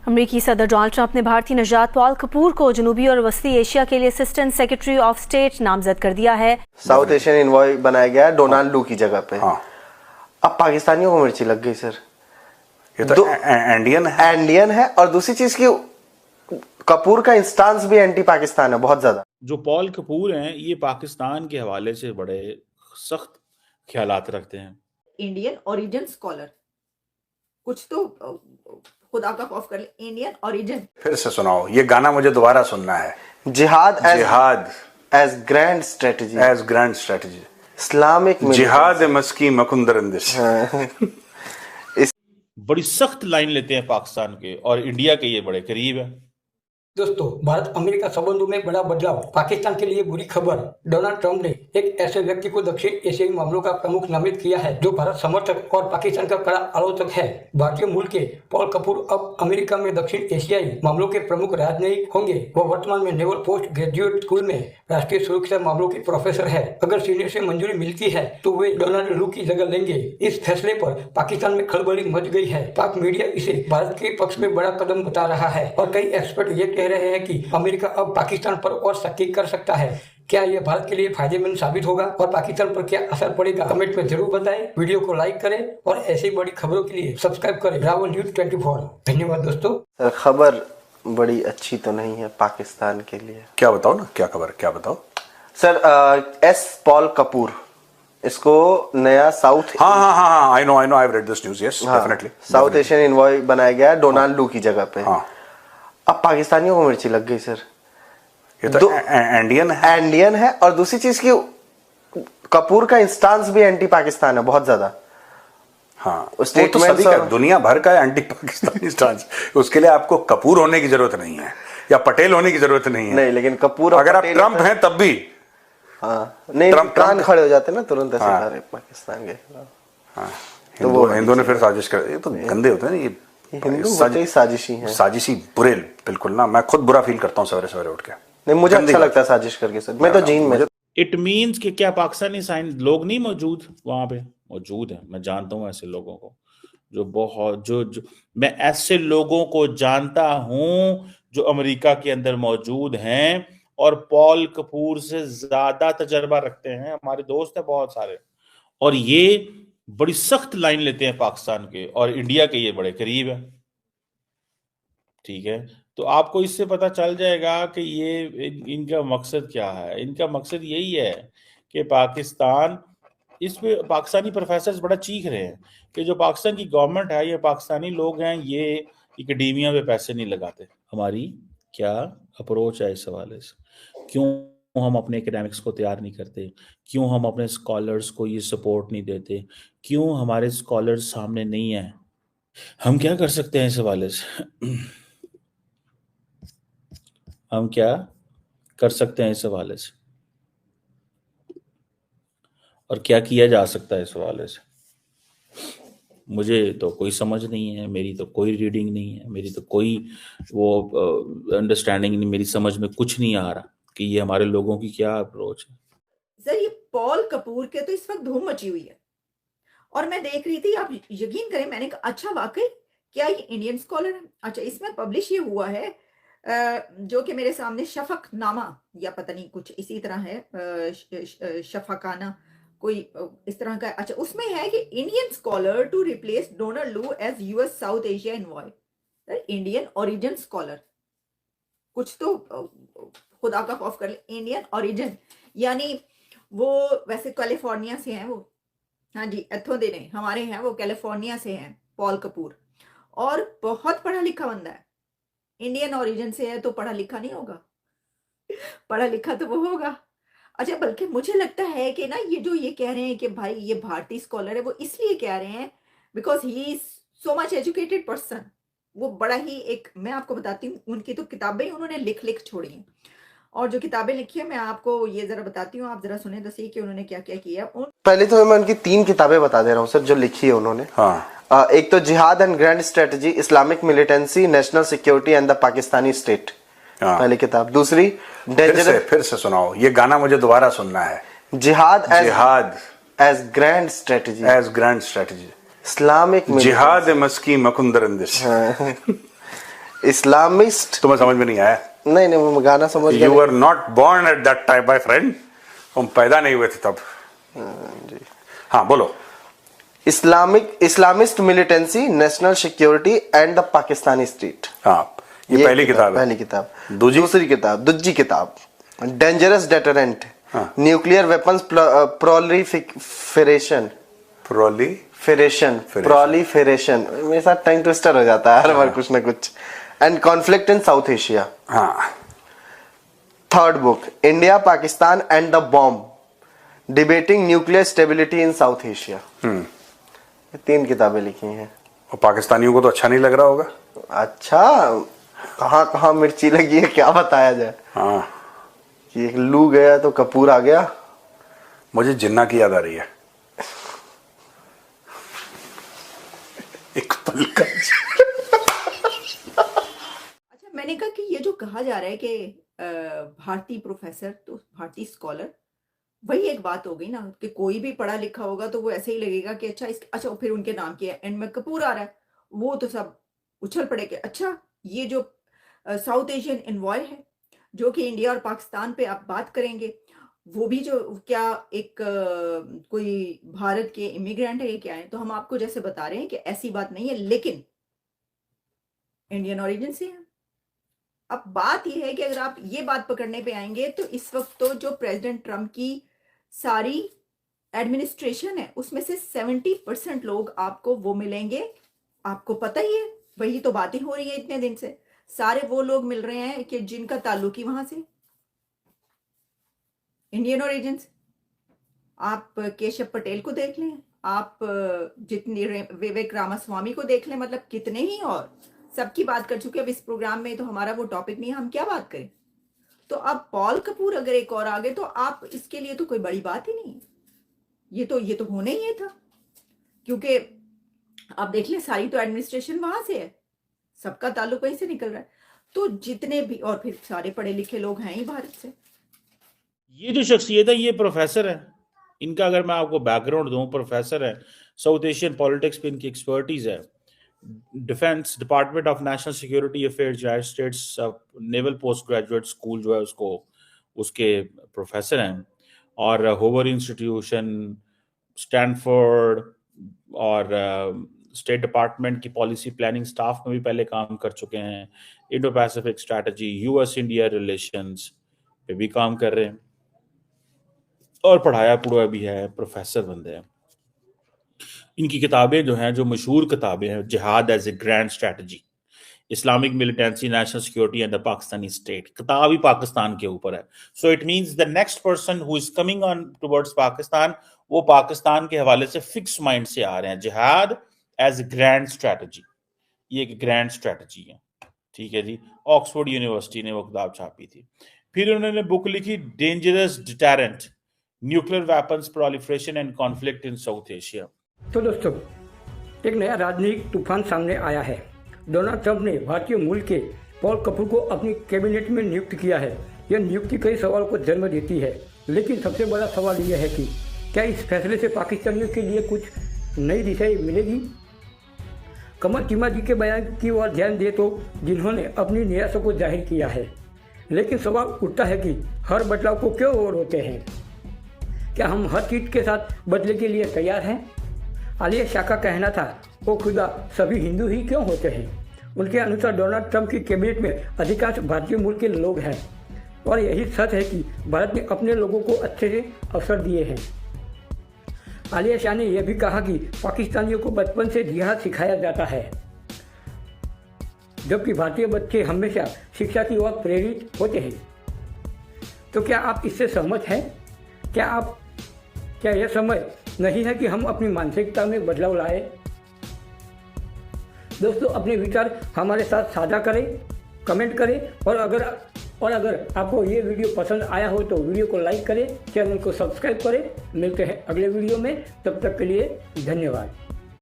अमेरिकी सदर Donald Trump ने भारतीय नजात पॉल कपूर को जनूबी और वस्ती एशिया के लिए असिस्टेंट सेक्रेटरी ऑफ स्टेट नामजद कर दिया है। साउथ एशियन इन्वॉय बनाया गया है डोनाल्ड लू की जगह पे। अब पाकिस्तानियों को मिर्ची लग गई सर। ये तो इंडियन है और दूसरी चीज की कपूर का इंस्टांस भी एंटी पाकिस्तान है बहुत ज्यादा। जो पॉल कपूर हैं ये पाकिस्तान के हवाले से बड़े सख्त ख्यालात रखते हैं। इंडियन ओरिजिन स्कॉलर, कुछ तो खुदा का खौफ कर ले। इंडियन ओरिजिन फिर से सुनाओ, ये गाना मुझे दोबारा सुनना है। जिहाद एज ग्रैंड स्ट्रेटजी इस्लामिक जिहाद मस्की मकुंदरंदिश। बड़ी सख्त लाइन लेते हैं पाकिस्तान के और इंडिया के ये बड़े करीब है। दोस्तों, भारत अमेरिका संबंधों में बड़ा बदलाव। पाकिस्तान के लिए बुरी खबर। डोनाल्ड ट्रंप ने एक ऐसे व्यक्ति को दक्षिण एशियाई मामलों का प्रमुख नामित किया है जो भारत समर्थक और पाकिस्तान का कड़ा आलोचक है। भारतीय मूल के पॉल कपूर अब अमेरिका में दक्षिण एशियाई मामलों के प्रमुख राजनयिक होंगे। वह वर्तमान में नेवल पोस्ट ग्रेजुएट स्कूल में राष्ट्रीय सुरक्षा मामलों के प्रोफेसर है। अगर सीनियर से मंजूरी मिलती है तो वे डोनाल्ड लू की जगह लेंगे। इस फैसले पर पाकिस्तान में खलबली मच गई है। पाक मीडिया इसे भारत के पक्ष में बड़ा कदम बता रहा है और कई एक्सपर्ट ये रहे हैं कि अमेरिका अब पाकिस्तान पर और सख्ती कर सकता है। क्या यह भारत के लिए फायदेमंद साबित होगा और पाकिस्तान पर क्या असर पड़ेगा? कमेंट में जरूर बताएं। वीडियो को लाइक करें और ऐसी बड़ी खबरों के लिए सब्सक्राइब करें ब्रावो न्यूज़ 24। धन्यवाद दोस्तों। खबर बड़ी अच्छी तो नहीं है पाकिस्तान के लिए। क्या बताओ ना, क्या खबर, क्या बताओ सर। एस पॉल कपूर, इसको नया south I know I have read this news. Yes, definitely south Asian envoy बनाया गया है डोनाल्ड लू की जगह पे। अब पाकिस्तानियों को मिर्ची लग गई सर। ये तो इंडियन है और दूसरी चीज की कपूर का इंस्टांस भी एंटी पाकिस्तान है बहुत ज्यादा। वो तो सभी का, दुनिया भर का एंटी पाकिस्तानी स्टांस। उसके लिए आपको कपूर होने की जरूरत नहीं है या पटेल होने की जरूरत नहीं है। नहीं, लेकिन कपूर अगर आप ट्रंप हैं तब भी नहीं, ट्रंप खड़े हो जाते ना तुरंत ऐसे पाकिस्तान के। हिंदू ने फिर साजिश कर, ये तो गंदे होते हैं ये हिंदू साजिशी हैं। साजिशी बुरे, बिल्कुल ना। मैं खुद बुरा फील करता हूँ सवेरे सवेरे उठ के। नहीं, मुझे अच्छा लगता है साजिश करके सर। मैं तो जीन में। इट मीन्स कि क्या पाकिस्तानी साइंस लोग नहीं मौजूद वहां पे? मौजूद है। मैं जानता हूँ ऐसे लोगों को जो बहुत जो मैं ऐसे लोगों को जानता हूँ जो अमेरिका के अंदर मौजूद हैं और पॉल कपूर से ज्यादा तजर्बा रखते हैं। हमारे दोस्त हैं बहुत सारे और ये बड़ी सख्त लाइन लेते हैं पाकिस्तान के और इंडिया के ये बड़े करीब है। ठीक है, तो आपको इससे पता चल जाएगा कि ये इनका मकसद क्या है। इनका मकसद यही है कि पाकिस्तान, इस पे पाकिस्तानी प्रोफेसर्स बड़ा चीख रहे हैं कि जो पाकिस्तान की गवर्नमेंट है, ये पाकिस्तानी लोग हैं, ये एकेडेमिया पे पैसे नहीं लगाते। हमारी क्या अप्रोच है इस हवाले से? क्यों हम अपने एकेडमिक्स को तैयार नहीं करते? क्यों हम अपने स्कॉलर्स को ये सपोर्ट नहीं देते? क्यों हमारे स्कॉलर्स सामने नहीं है? हम क्या कर सकते हैं इस हवाले से? हम क्या कर सकते हैं इस हवाले से और क्या किया जा सकता है इस हवाले से? मुझे तो कोई समझ नहीं है, मेरी तो कोई रीडिंग नहीं है, मेरी तो कोई वो अंडरस्टैंडिंग नहीं, मेरी समझ में कुछ नहीं आ रहा कि ये हमारे लोगों की क्या अप्रोच है। सर, ये पॉल कपूर के तो इस वक्त धूम मची हुई है और मैं देख रही थी, आप यकीन करें, मैंने कहा अच्छा वाकई क्या ये इंडियन स्कॉलर है? अच्छा, इसमें पब्लिश ये हुआ है जो कि मेरे सामने शफक नामा या पता नहीं कुछ इसी तरह है, शफकाना कोई इस तरह का। अच्छा, उसमें है कि Indian scholar to replace Donald Lu as US South Asia envoy. Indian origin scholar, कुछ तो खुदा का खौफ कर ले। इंडियन ओरिजिन यानी वो वैसे कैलिफोर्निया से हैं वो। हाँ जी, इत्थों दे नहीं, हमारे हैं वो, कैलिफोर्निया से हैं पॉल कपूर और बहुत पढ़ा लिखा बंदा है। इंडियन ओरिजिन से है तो पढ़ा लिखा नहीं होगा, पढ़ा लिखा तो वो होगा। अच्छा, बल्कि मुझे लगता है कि ना ये जो ये कह रहे हैं कि भाई ये भारतीय स्कॉलर है, वो इसलिए कह रहे हैं because he is so much educated person. वो बड़ा ही एक, मैं आपको बताती हूँ, उनकी तो किताबें उन्होंने लिख छोड़ी हैं और जो किताबें लिखी है मैं आपको ये जरा बताती हूँ, आप जरा सुने तो सही कि उन्होंने क्या क्या किया। पहले तो मैं उनकी 3 किताबें बता दे रहा हूँ सर जो लिखी है उन्होंने। एक तो जिहाद and grand strategy Islamic militancy national security and the Pakistani state, पहली किताब। दूसरी फिर से सुनाओ, ये गाना मुझे दोबारा सुनना है। जिहाद एज ग्रैंड स्ट्रेटजी इस्लामिक जिहाद मस्की मकुंदरंदिश। इस्लामिस्ट, तुम्हें समझ में नहीं आया? नहीं नहीं, मैं गाना समझ गया। You were not born at that time my friend, तुम पैदा नहीं हुए थे तब। जी हाँ बोलो। Islamist militancy, national security and the Pakistani state. हाँ, ये पहली किताब है। पहली किताब। दूसरी किताब dangerous deterrent, nuclear weapons proliferation. मेरे साथ टंग ट्विस्टर हो जाता है हर बार कुछ ना कुछ। And conflict in South Asia. हाँ। Third book, India Pakistan and the bomb, debating nuclear stability in South Asia. ये 3 किताबें लिखी हैं। और पाकिस्तानियों को तो अच्छा नहीं लग रहा होगा। अच्छा, कहाँ मिर्ची लगी है, क्या बताया जाए। हाँ, कि एक लू गया तो कपूर आ गया। मुझे जिन्ना की याद आ रही है। एक पल का। अच्छा, मैंने कहा कि ये जो कहा जा रहा है कि भारतीय प्रोफेसर तो भारतीय स्कॉलर, वही एक बात हो गई ना कि कोई भी पढ़ा लिखा होगा तो वो ऐसे ही लगेगा कि अच्छा फिर उनके नाम की है, एंड में कपूर आ रहा है, वो तो सब उछल पड़े कि अच्छा ये जो साउथ एशियन एनवॉय है जो कि इंडिया और पाकिस्तान पे आप बात करेंगे, वो भी जो क्या एक कोई भारत के इमिग्रेंट है, क्या है। तो हम आपको जैसे बता रहे हैं कि ऐसी बात नहीं है, लेकिन इंडियन ओरिजिन से है। अब बात यह है कि अगर आप ये बात पकड़ने पे आएंगे तो इस वक्त तो जो प्रेसिडेंट ट्रम्प की सारी एडमिनिस्ट्रेशन है उसमें से 70% लोग आपको वो मिलेंगे, आपको पता ही है, वही तो बातें हो रही है इतने दिन से। सारे वो लोग मिल रहे हैं कि जिनका ताल्लुक ही वहां से इंडियन ओरिजिन से। आप केशव पटेल को देख लें, आप जितनी विवेक रामास्वामी को देख लें, मतलब कितने ही और सबकी बात कर चुके। अब इस प्रोग्राम में तो हमारा वो टॉपिक नहीं है, हम क्या बात करें। तो अब पॉल कपूर अगर एक और आ गए तो आप इसके लिए तो कोई बड़ी बात ही नहीं है। ये तो होना ही था, क्योंकि आप देख लें सारी तो एडमिनिस्ट्रेशन वहां से है, सबका ताल्लुक वहीं से निकल रहा है। तो जितने भी और फिर सारे पढ़े लिखे लोग हैं ही भारत से। ये जो शख्सियत है ये प्रोफेसर है, इनका अगर मैं आपको बैकग्राउंड दूं, प्रोफेसर है, साउथ एशियन पॉलिटिक्स पे इनकी एक्सपर्टीज है, defence department of national security affairs United states naval post graduate school जो है उसके प्रोफेसर हैं, और होवर इंस्टीट्यूशन, स्टैनफोर्ड और स्टेट डिपार्टमेंट की पॉलिसी प्लानिंग स्टाफ में भी पहले काम कर चुके हैं। Indo Pacific strategy, US India relations पे भी काम कर रहे हैं और पढ़ाया पढ़ाया भी है, प्रोफेसर बंदे हैं। इनकी किताबें जो हैं, जो मशहूर किताबें हैं, jihad as a grand strategy, Islamic militancy, national security and the Pakistani state, किताब ही पाकिस्तान के ऊपर है। So it means the next person who is coming on towards Pakistan, वो पाकिस्तान के हवाले से फिक्स माइंड से आ रहे हैं। Jihad as a grand strategy, ये एक ग्रैंड स्ट्रैटेजी है, ठीक है जी। ऑक्सफोर्ड यूनिवर्सिटी ने वो किताब छापी थी। फिर उन्होंने बुक लिखी dangerous deterrent, nuclear weapons proliferation and conflict in South Asia. तो दोस्तों, एक नया राजनीतिक तूफान सामने आया है। डोनाल्ड ट्रंप ने भारतीय मूल के पॉल कपूर को अपनी कैबिनेट में नियुक्त किया है। यह नियुक्ति कई सवालों को जन्म देती है, लेकिन सबसे बड़ा सवाल यह है कि क्या इस फैसले से पाकिस्तानियों के लिए कुछ नई दिशाएं मिलेगी। कमर चीमा जी के बयान की ओर ध्यान दे तो जिन्होंने अपनी निराशा को जाहिर किया है, लेकिन सवाल उठता है कि हर बदलाव को क्यों और होते हैं। क्या हम हर चीज़ के साथ बदले के लिए तैयार हैं। आलिया शाह का कहना था, वो खुदा सभी हिंदू ही क्यों होते हैं। उनके अनुसार डोनाल्ड ट्रंप की कैबिनेट में अधिकांश भारतीय मूल के लोग हैं और यही सच है कि भारत ने अपने लोगों को अच्छे से अवसर दिए हैं। आलिया शाह ने यह भी कहा कि पाकिस्तानियों को बचपन से जिहाद सिखाया जाता है, जबकि भारतीय बच्चे हमेशा शिक्षा की ओर प्रेरित होते हैं। तो क्या आप इससे सहमत हैं। क्या यह समय नहीं है कि हम अपनी मानसिकता में बदलाव लाएं। दोस्तों, अपने विचार हमारे साथ साझा करें, कमेंट करें, और अगर आपको ये वीडियो पसंद आया हो तो वीडियो को लाइक करें, चैनल को सब्सक्राइब करें। मिलते हैं अगले वीडियो में, तब तक के लिए धन्यवाद।